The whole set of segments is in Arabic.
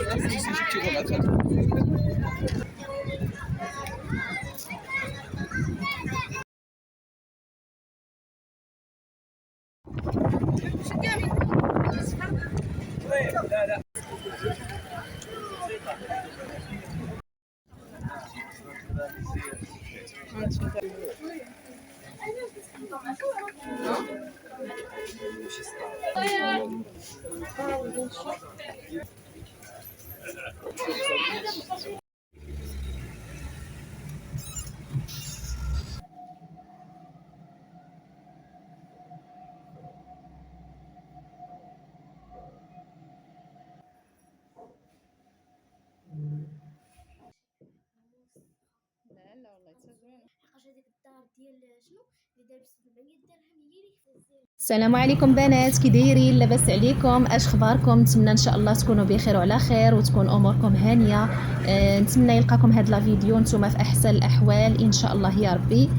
لا لا والله حتى زوينه. هذيك الدار ديال شنو اللي دار ب 700 درهم هي اللي في. السلام عليكم بنات، كي دايرين؟ لاباس عليكم؟ اش اخباركم؟ نتمنى ان شاء الله تكونوا بخير وعلى خير وتكون اموركم هانيه. نتمنى يلقاكم هاد لا فيديو نتوما في احسن الاحوال ان شاء الله يا ربي.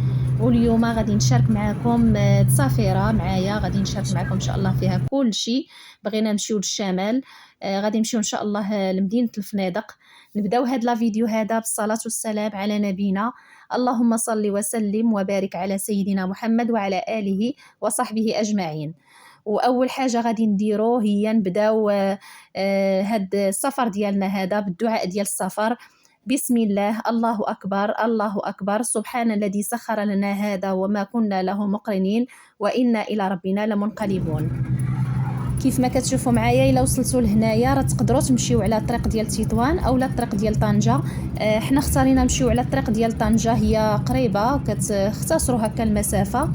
واليوم غادي نشارك معكم تسافيره معايا، غادي نشارك معكم ان شاء الله فيها كل شيء. بغينا نمشيو للشمال، غادي نمشيو ان شاء الله لمدينه الفنادق. نبداو هاد لا فيديو هذا بالصلاه والسلام على نبينا. اللهم صل وسلم وبارك على سيدنا محمد وعلى آله وصحبه أجمعين. وأول حاجة غادي نديرو هي نبداو هاد السفر ديالنا هذا بالدعاء ديال السفر. بسم الله، الله أكبر الله أكبر، سبحان الذي سخر لنا هذا وما كنا له مقرنين وإنا إلى ربنا لمنقلبون. كيف ما كتشوفوا معايا الا وصلتوا لهنايا راه تقدروا تمشيو على الطريق ديال تطوان اولا الطريق ديال طنجه. حنا اختارينا نمشيو على الطريق ديال طنجه، هي قريبه كتختصروا هكا المسافه.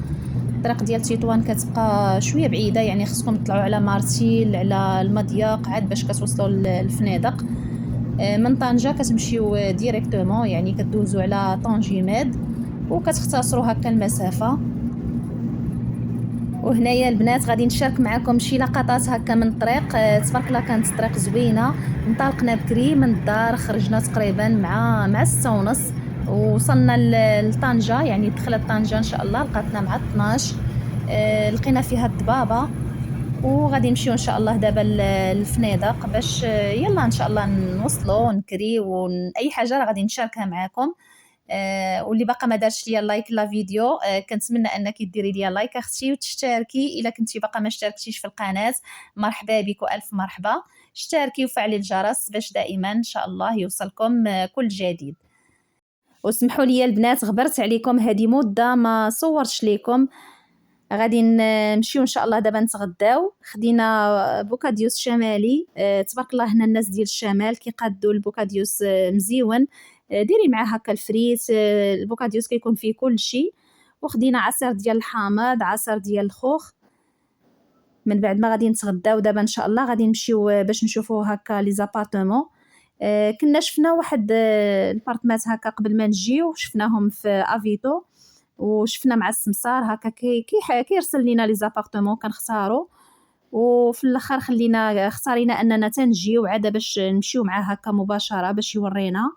الطريق ديال تطوان كتبقى شويه بعيده، يعني خصكم تطلعوا على مارتيل على المضيق عاد باش كتوصلوا للفنادق. من طنجه كتمشيو ديريكتومون، يعني كدوزوا على طنجيماد وكتختصروا هكا المسافه. وهنايا البنات غادي نشارك معكم شي لقطات هكا من الطريق. تبارك الله كانت الطريق زوينه. انطلقنا بكري من الدار، خرجنا تقريبا مع 6:30 ووصلنا لطنجه، يعني دخلت طنجه ان شاء الله لقاتنا مع 12. لقينا فيها الضبابه وغادي نمشيو ان شاء الله دابا للفنادق باش يلا ان شاء الله نوصلوا نكري واي حاجه راه غادي نشاركها معكم. واللي باقا ما دارش ليا لايك لا فيديو، كنتمنى انك ديري ليا لايك اختي وتشتركي الا كنتي باقا ما اشتركتيش في القناه. مرحبا بك والف مرحبا، اشتركي وفعلي الجرس باش دائما ان شاء الله يوصلكم كل جديد. واسمحوا لي البنات غبرت عليكم، هذه مده ما صورتش لكم. غادي نمشيو ان شاء الله دابا نتغداو. خدينا بوكاديوس شمالي، تبارك الله هنا الناس ديال الشمال كيقادوا البوكاديوس مزيون. ديري معاه هكا الفريت، البوكاديوس كيكون فيه كل شيء. وخدينا عصير ديال الحامض، عصير ديال الخوخ. من بعد ما غادي نتغداو دابا ان شاء الله غادي نمشيو باش نشوفوا هكا لي زابارتمون. كنا شفنا واحد البارتمات هكا قبل ما نجيو، شفناهم في افيتو وشفنا مع السمسار هكا كيرسل لينا لي زابارتمون كنختاروا. وفي الاخر اختارينا اننا تنجيو عاده باش نمشيو معاه هكا مباشره باش يورينا.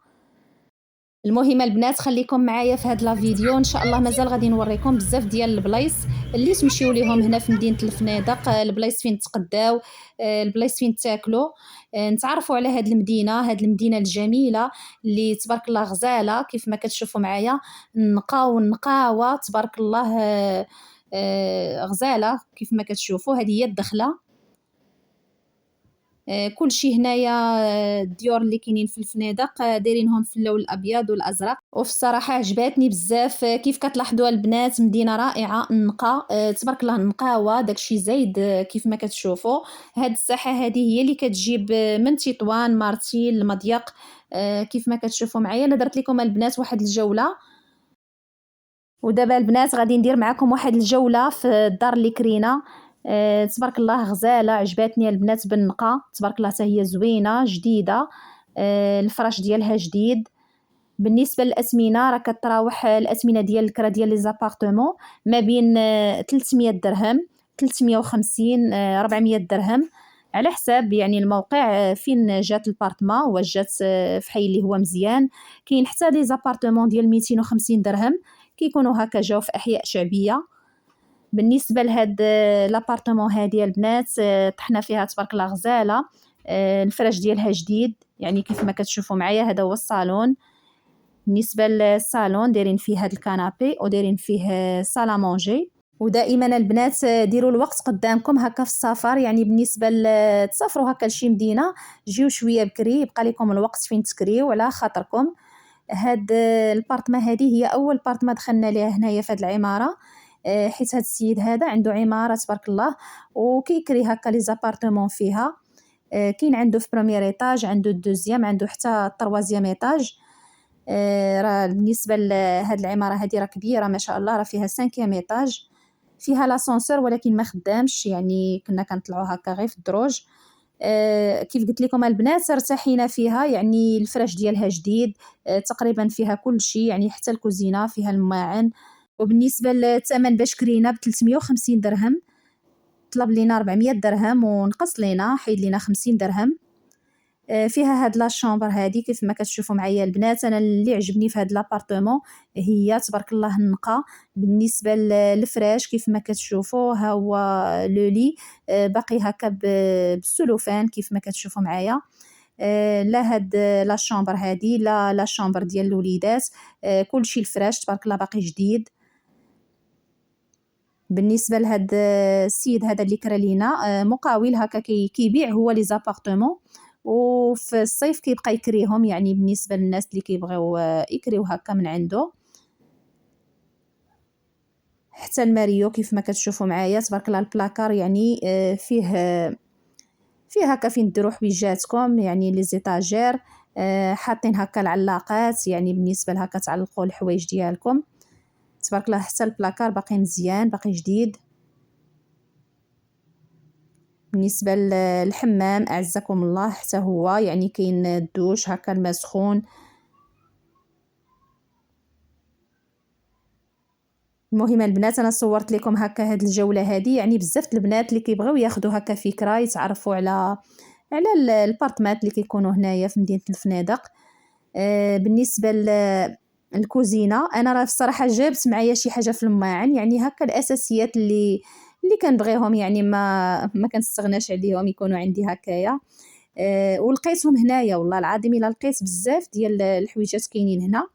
المهم البنات خليكم معايا في هاد لا فيديو ان شاء الله. مازال غادي نوريكم بزاف ديال البلايص اللي تمشيو ليهم هنا في مدينه الفنادق، البلايص فين تقداو، البلايص فين تاكلوا، نتعرفوا على هاد المدينه الجميله اللي تبارك الله غزاله كيف ما كتشوفوا معايا. النقاوه تبارك الله غزاله كيف ما كتشوفوا. هذه هي الدخله. كل شيء هنايا الديور اللي كاينين في الفنادق دايرينهم في اللون الابيض والازرق. وفي الصراحه عجباتني بزاف. كيف كتلاحظوا البنات مدينه رائعه، النقا تبارك الله النقاوه داكشي زايد كيف ما كتشوفوا. هاد الساحه هذه هي اللي كتجيب من تطوان مارتيل المضيق. كيف ما كتشوفوا معايا انا درت لكم البنات واحد الجوله. ودابا البنات غادي ندير معكم واحد الجوله في الدار اللي كرينا. تبارك الله غزاله، عجباتني البنات بالنقا تبارك الله، حتى هي زوينه جديده. الفراش ديالها جديد. بالنسبه للاسمنه راه كتراوح الاسمنه ديال الكرا ديال لي زابارتمون ما بين 300 درهم 350 400 درهم على حساب يعني الموقع فين جات البارتما. واش جات في حي اللي هو مزيان. كاين حتى لي زابارتمون ديال 250 درهم كيكونوا هكا جاو في احياء شعبيه. بالنسبه لهاد لابارتمون هذه البنات طحنا فيها تبارك الله غزاله. الفراش ديالها جديد، يعني كيف ما كتشوفوا معايا هذا هو الصالون. بالنسبه للصالون دايرين فيه هذا الكنابي ودايرين فيه صاله مونجي. ودائما البنات ديروا الوقت قدامكم هكا في السفر، يعني بالنسبه تسافروا هكا لشي مدينه جيو شويه بكري، يبقى لكم الوقت فين تكريو على خاطركم. هاد البارتما هذه هي اول بارتما دخلنا ليها هنايا في هاد العماره، حيت هاد السيد هذا عنده عماره تبارك الله وكيكري هكا لي زابارتمون فيها. كاين عنده في بروميير ايطاج، عنده الدوزيام، عنده حتى الطروازيام ايطاج. راه بالنسبه لهاد العماره هذه راه كبيره ما شاء الله، راه فيها 5 ايطاج، فيها لاسانسور ولكن ما خدامش، يعني كنا كنطلعوا هكا غير في الدروج. كيف قلت لكم البنات ارتحينا فيها، يعني الفراش ديالها جديد، تقريبا فيها كل شيء، يعني حتى الكوزينه فيها الماعن. وبالنسبه للثمن باش كرينا ب 350 درهم، طلب لينا 400 درهم ونقص لينا حيد لينا 50 درهم. فيها هاد لا شامبر هادي كيف ما كتشوفوا معايا البنات. انا اللي عجبني في هاد لابارتمون هي تبارك الله النقا. بالنسبه للفراش كيف ما كتشوفوا ها هو لو لي باقي هكا بالسلوفان كيف ما كتشوفوا معايا. لا هاد لا شامبر هادي لا شامبر ديال الوليدات، كلشي الفراش تبارك الله باقي جديد. بالنسبه لهاد السيد هذا اللي كرا لينا مقاول هكا كيبيع هو لي زابارتمون، وفي الصيف كيبقى يكريهم، يعني بالنسبه للناس اللي كيبغيو يكريو هكا من عنده. حتى الماريو كيف ما كتشوفوا معايا تبارك الله البلاكار، يعني فيه هكا فين ديروا حويجاتكم، يعني لي زيتاجير حاطين هكا العلاقات، يعني بالنسبه لهكا تعلقوا الحوايج ديالكم تبارك الله. حتى البلاكار باقي مزيان باقي جديد. بالنسبه للحمام اعزكم الله حتى هو يعني كاين الدوش هكا الماء سخون. المهم البنات انا صورت لكم هكا هاد الجوله هذه، يعني بزاف البنات اللي كيبغيو ياخذوا هكا فكره يتعرفوا على البارتمات اللي كيكونوا هنايا في مدينه الفنادق. بالنسبه الكوزينه انا راه الصراحه جابت معايا شي حاجه في الماعن، يعني هكا الاساسيات اللي كنبغيهم، يعني ما كنستغناش عليهم يكونوا عندي هكايا. ولقيتهم هنايا والله العظيم الا لقيت بزاف ديال الحويجات كاينين هنا،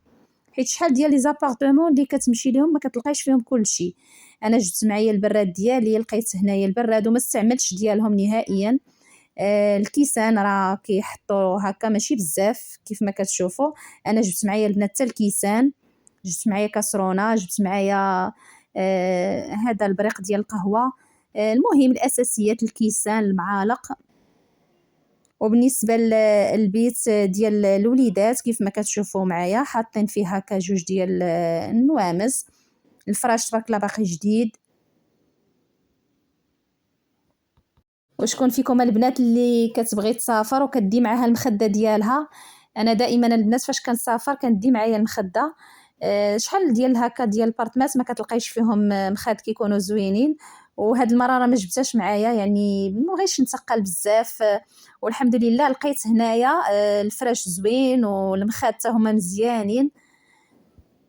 حيت شحال ديال لي زابارتمون اللي كتمشي ليهم ما كتلقايش فيهم كلشي. انا جبت معايا البراد ديالي، لقيت هنايا البراد وما استعملتش ديالهم نهائيا. الكيسان راه كيحطوا هكا ماشي بزاف كيف ما كتشوفوا. انا جبت معايا البنات حتى الكيسان، جبت معايا كاسرونه، جبت معايا هذا البريق ديال القهوه. المهم الاساسيات الكيسان المعالق. وبالنسبه للبيت ديال الوليدات كيف ما كتشوفوا معايا حاطين فيه هكا جوج ديال النوامز. الفراش تبارك الله باقي جديد. وشكون فيكم البنات اللي كتبغي تسافر وكدي معاها المخده ديالها؟ انا دائما البنات فاش كنسافر كندي معايا المخده. شحال ديال هكا ديال البارتمات ما كتلقايش فيهم مخاد كيكونوا زوينين، وهاد المره راه ما جبتهاش معايا، يعني ما بغيتش نتقل بزاف. والحمد لله لقيت هنايا الفراش زوين والمخاد حتى هما مزيانين.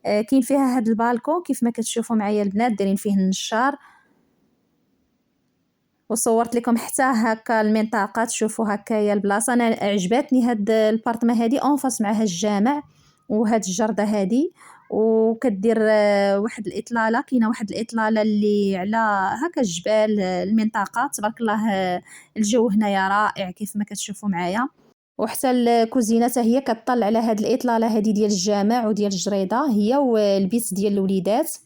كاين فيها هاد البالكون كيف ما كتشوفوا معايا البنات دايرين فيه النشار. وصورت لكم حتى هكا المنطقه تشوفوا هكايا البلاصه. انا عجبتني هاد البارتما هادي اونفاس معها الجامع وهاد الجرده هادي، وكدير واحد الاطلاله، كاينه واحد الاطلاله اللي على هكا الجبال. المنطقه تبارك الله الجو هنايا رائع كيف ما كتشوفوا معايا. وحتى الكوزينه حتى هي كتطل على هاد الاطلاله هادي ديال الجامع وديال الجريده هي والبيت ديال الوليدات.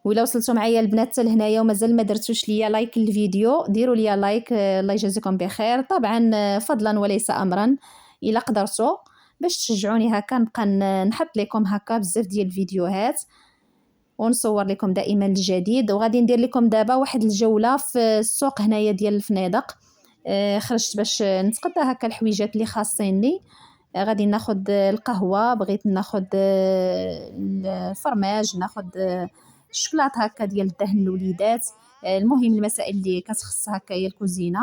ولا وصلتوا معايا البنات حتى لهنايا ومازال ما درتوش ليا لايك للفيديو ديروا ليا لايك، الله يجازيكم بخير طبعا فضلا وليس امرا الا قدرتوا باش تشجعوني هكا نبقى نحط لكم هكا بزاف ديال الفيديوهات ونصور لكم دائما الجديد. وغادي ندير لكم دابا واحد الجوله في السوق هنايا ديال الفنادق. خرجت باش نتقدى هكا الحويجات اللي خاصيني. غادي ناخذ القهوه، بغيت ناخذ الفرماج، ناخذ الشكلاط هكا ديال الدهن الوليدات. المهم المسائل اللي كتخص هكايا الكوزينه.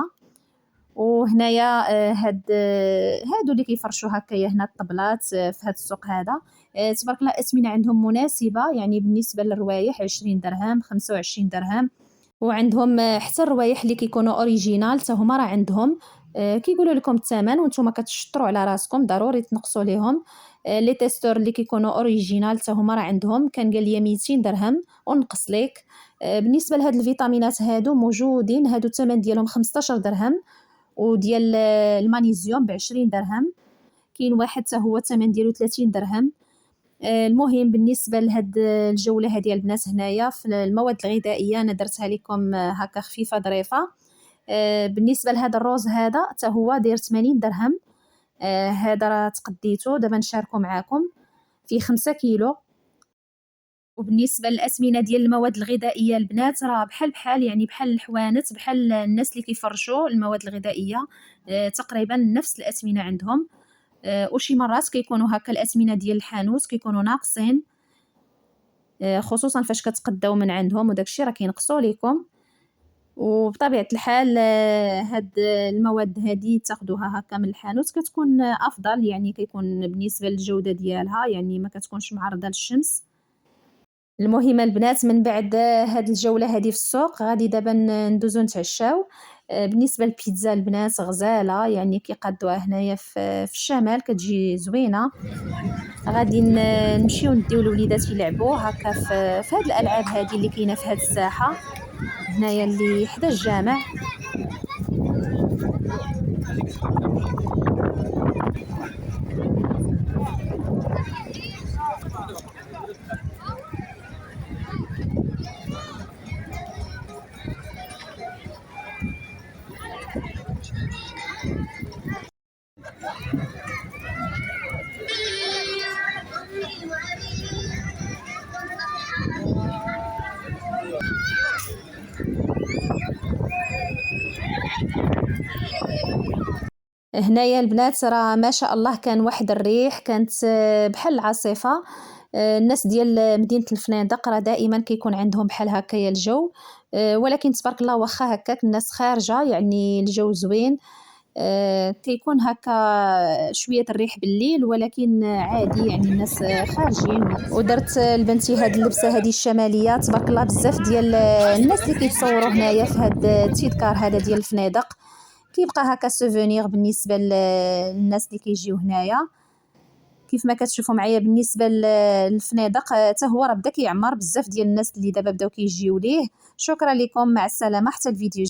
وهنايا هادو اللي كيفرشوا هكايا هنا الطبلات في هذا السوق هذا. تبارك الله الاثمنه عندهم مناسبه، يعني بالنسبه للروايح 20 درهم 25 درهم. وعندهم حتى الروايح اللي كيكونوا اوريجينال حتى هما راه عندهم. كيقولوا لكم الثمن وانتم كتشطروا على راسكم، ضروري تنقصوا ليهم. لي تيستور اللي كيكونوا اوريجينال حتى هما راه عندهم، كان قال لي 200 درهم ونقص لك. بالنسبه لهاد الفيتامينات هادو موجودين، هادو الثمن ديالهم 15 درهم، وديال المغنيسيوم ب20 درهم. كاين واحد حتى هو الثمن ديالو 30 درهم. المهم بالنسبه لهاد الجوله هذه البنات، هنايا في المواد الغذائيه انا درتها لكم هكا خفيفه ظريفه. بالنسبه لهذا الروز هذا حتى هو داير 80 درهم. هذا راه تقديته دابا نشاركو معاكم، فيه 5 كيلو. وبالنسبه للاسمنه ديال المواد الغذائيه البنات، راه بحال يعني بحال الحوانت، بحال الناس اللي كيفرشوا المواد الغذائيه، تقريبا نفس الاسمنه عندهم. وشي مرات كيكونوا هكا الاسمنه ديال الحانوت كيكونوا ناقصين، خصوصا فاش كتقداو من عندهم، وداكشي راه كينقصوا لكم. وبطبيعه الحال هاد المواد هذه تاخذوها هكا من الحانوت كتكون افضل، يعني كيكون بالنسبه للجوده ديالها يعني ما كتكونش معرضه للشمس. المهم البنات، من بعد هاد الجوله هذه في السوق غادي دابا ندوزو نتعشاو. بالنسبه للبيتزا البنات غزاله، يعني كيقادوها هنايا في الشمال، كتجي زوينه. غادي نمشيو نديو الوليدات يلعبوا هكا في هاد الالعاب هذه اللي كاينه في هاد الساحه هنايا اللي حدا الجامع. هنايا البنات راه ما شاء الله كان واحد الريح، كانت بحال العاصفه. الناس ديال مدينه الفنادق راه دائما كيكون عندهم بحال هكايا الجو، ولكن تبارك الله واخا هكاك الناس خارجه، يعني الجو زوين. كيكون هكا شويه الريح بالليل، ولكن عادي يعني الناس خارجين. ودرت لبنتي هاد اللبسه هذه الشماليه، تبارك الله بزاف ديال الناس اللي كيتصوروا هنايا في هاد التذكار هذا ديال الفنادق، كيبقى هكا سوفونير بالنسبه للناس اللي كيجيو هنايا. كيف ما كتشوفوا معايا بالنسبه للفنادق حتى هو راه بدا كيعمر، بزاف ديال الناس اللي دابا بداو كيجيو ليه. شكرا لكم، مع السلامه، حتى الفيديو